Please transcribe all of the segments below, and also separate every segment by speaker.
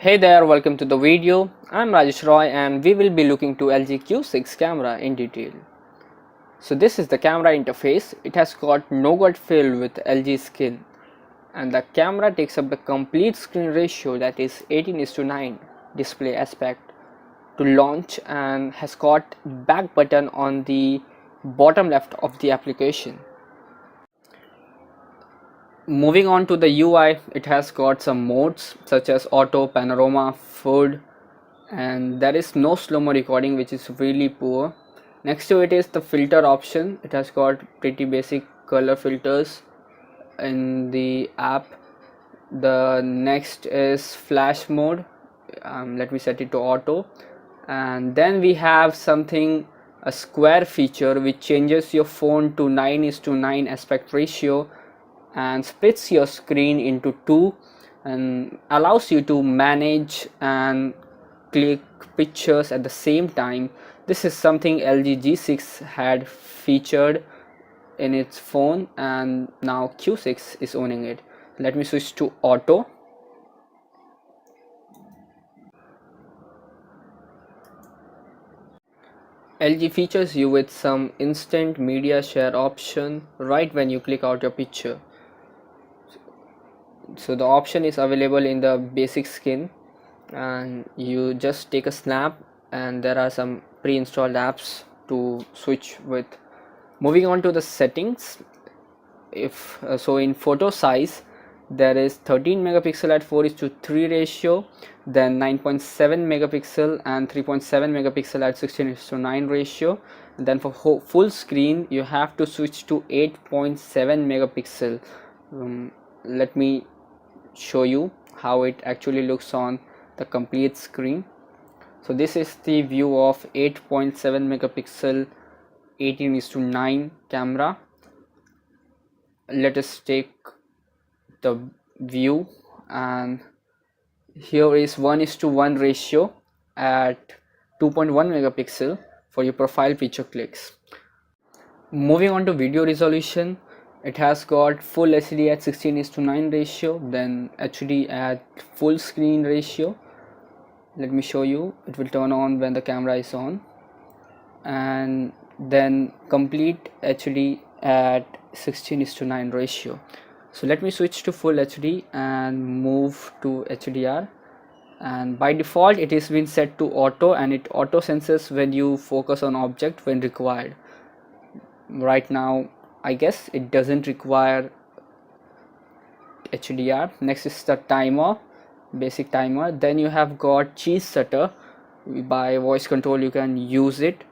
Speaker 1: Hey there, welcome to the video. I'm Rajesh Roy and we will be looking to LG Q6 camera in detail. So this is the camera interface. It has got nougat fill with LG skin and the camera takes up the complete screen ratio, that is 18:9 display aspect to launch, and has got back button on the bottom left of the application. Moving on to the UI, it has got some modes such as auto, panorama, food, and there is no slow-mo recording, which is really poor. Next to it is the filter option. It has got pretty basic color filters in the app. The next is flash mode. Let me set it to auto, and then we have something, a square feature, which changes your phone to 9:9 aspect ratio and splits your screen into two and allows you to manage and click pictures at the same time. This is something LG G6 had featured in its phone and now Q6 is owning it. Let me switch to auto. LG features you with some instant media share option right when you click out your picture. So the option is available in the basic skin and you just take a snap, and there are some pre-installed apps to switch with. Moving on to the settings, if so in photo size there is 13 megapixel at 4:3 ratio, then 9.7 megapixel and 3.7 megapixel at 16:9 ratio, and then for full screen you have to switch to 8.7 megapixel. Let me show you how it actually looks on the complete screen. So this is the view of 8.7 megapixel 18:9 camera. Let us take the view, and here is 1:1 ratio at 2.1 megapixel for your profile picture clicks. Moving on to video resolution, it has got full HD at 16:9 ratio, then HD at full screen ratio. Let me show you. It will turn on when the camera is on, and then complete HD at 16:9 ratio. So let me switch to full HD and move to HDR, and by default it is been set to auto, and it auto senses when you focus on object when required. Right now I guess it doesn't require HDR. Next is the timer, basic timer. Then you have got cheese setter. By voice control you can use it,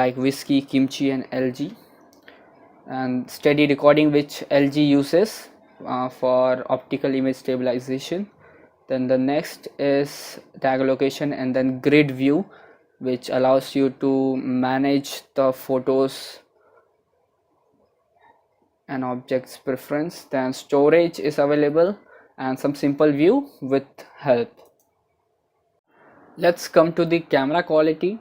Speaker 1: like whiskey, kimchi and LG. And steady recording, which LG uses for optical image stabilization. Then the next is tag location, and then grid view, which allows you to manage the photos and objects preference. Then storage is available and some simple view with help. Let's come to the camera quality.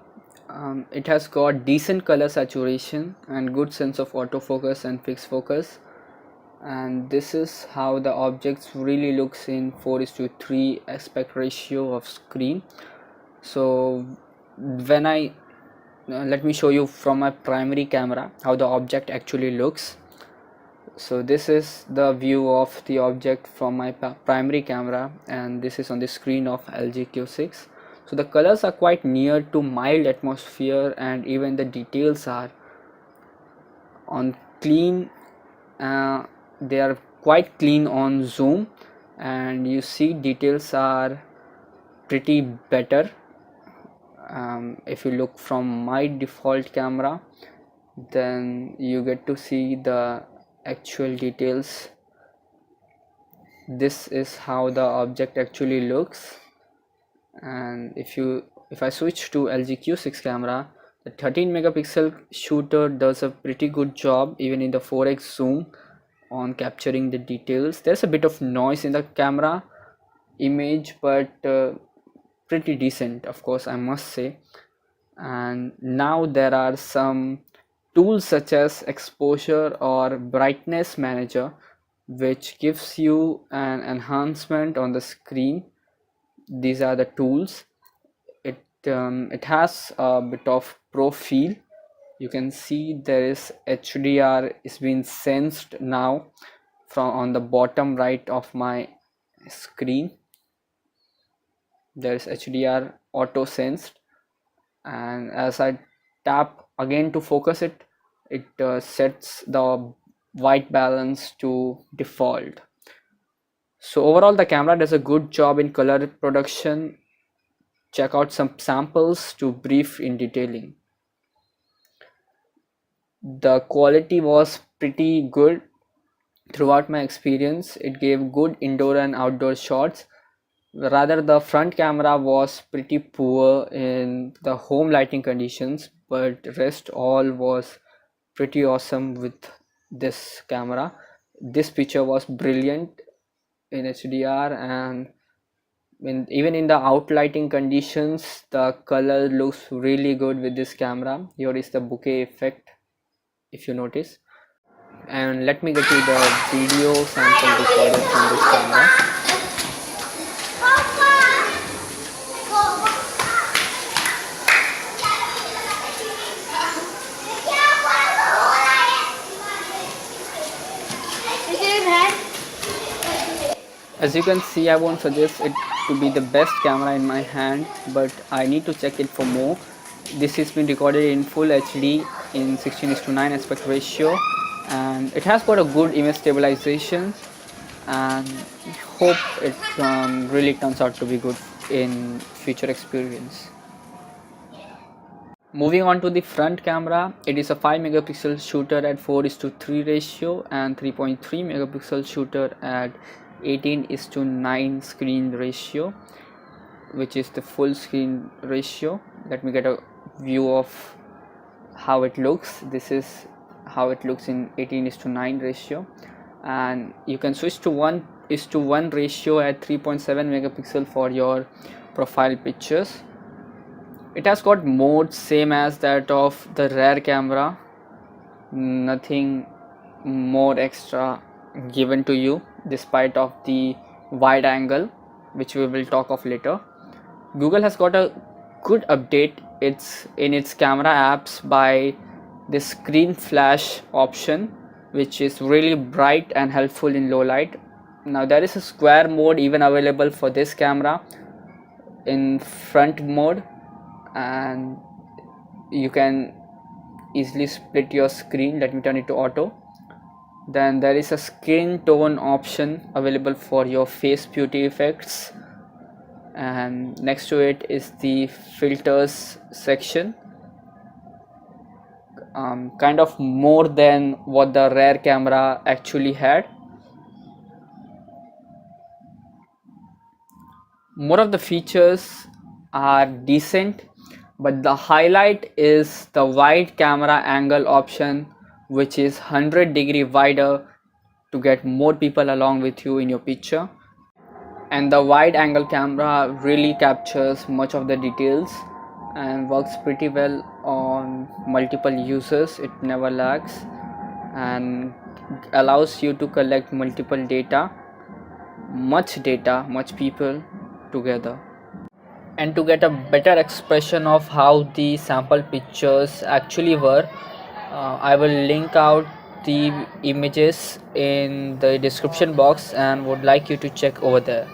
Speaker 1: It has got decent color saturation and good sense of autofocus and fixed focus, and this is how the objects really looks in 4:3 aspect ratio of screen. So when I let me show you from my primary camera how the object actually looks. So this is the view of the object from my primary camera, and this is on the screen of LG Q6. So the colors are quite near to mild atmosphere, and even the details are on clean. They are quite clean on zoom, and you see details are pretty better. If you look from my default camera, then you get to see the actual details. This is how the object actually looks, and if I switch to LG Q6 camera, the 13 megapixel shooter does a pretty good job even in the 4x zoom on capturing the details. There's a bit of noise in the camera image, but pretty decent, of course, I must say. And now there are some tools such as exposure or brightness manager, which gives you an enhancement on the screen. these are the tools. It has a bit of pro feel. You can see there is HDR is being sensed now from on the bottom right of my screen. There is HDR auto sensed, and as I tap again to focus it, it sets the white balance to default. So overall the camera does a good job in color production. Check out some samples to brief in detailing. The quality was pretty good throughout my experience. It gave good indoor and outdoor shots. Rather, the front camera was pretty poor in the home lighting conditions, but rest all was pretty awesome with this camera. This picture was brilliant in HDR, and even in the outlighting conditions, the color looks really good with this camera. Here is the bokeh effect, if you notice. And let me get you the video sample recorded from this camera. As you can see, I won't suggest it to be the best camera in my hand, but I need to check it for more. This has been recorded in full HD in 16:9 aspect ratio, and it has got a good image stabilization, and hope it really turns out to be good in future experience. Moving on to the front camera, it is a 5 megapixel shooter at 4:3 ratio and 3.3 megapixel shooter at 18:9 screen ratio, which is the full screen ratio. Let me get a view of how it looks. This is how it looks in 18:9 ratio, and you can switch to 1:1 ratio at 3.7 megapixel for your profile pictures. It has got modes same as that of the rear camera, nothing more extra given to you despite of the wide angle, which we will talk of later. Google has got a good update in its camera apps by the screen flash option, which is really bright and helpful in low light. Now there is a square mode even available for this camera in front mode, and you can easily split your screen. Let me turn it to auto. Then there is a skin tone option available for your face beauty effects, and next to it is the filters section, kind of more than what the rear camera actually had. More of the features are decent, but the highlight is the wide camera angle option, which is 100-degree wider to get more people along with you in your picture. And the wide angle camera really captures much of the details and works pretty well on multiple users. It never lags and allows you to collect multiple data, much people together. And to get a better expression of how the sample pictures actually were, I will link out the images in the description box and would like you to check over there.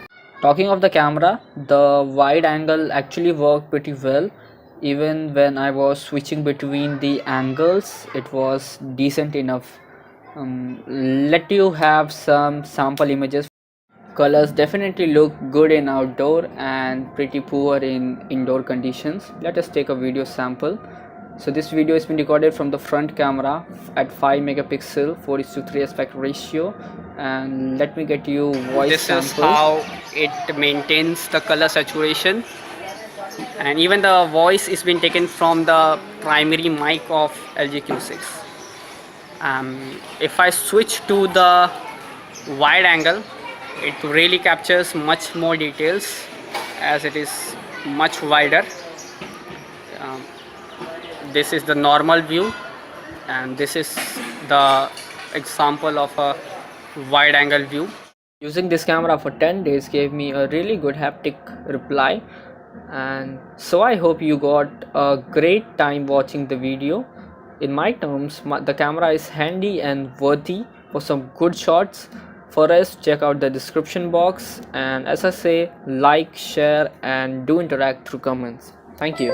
Speaker 1: Talking of the camera, the wide angle actually worked pretty well. Even when I was switching between the angles, it was decent enough. Let you have some sample images. Colors definitely look good in outdoor and pretty poor in indoor conditions. Let us take a video sample. So this video has been recorded from the front camera at 5 megapixel 4:3 aspect ratio, and let me get you voice samples. This is how it maintains the color saturation, and even the voice is been taken from the primary mic of LG Q6. If I switch to the wide angle, it really captures much more details as it is much wider. This is the normal view, and this is the example of a wide angle view. Using this camera for 10 days gave me a really good haptic reply, and so I hope you got a great time watching the video. In my terms, the camera is handy and worthy for some good shots. For us, check out the description box, and as I say, like, share and do interact through comments. Thank you.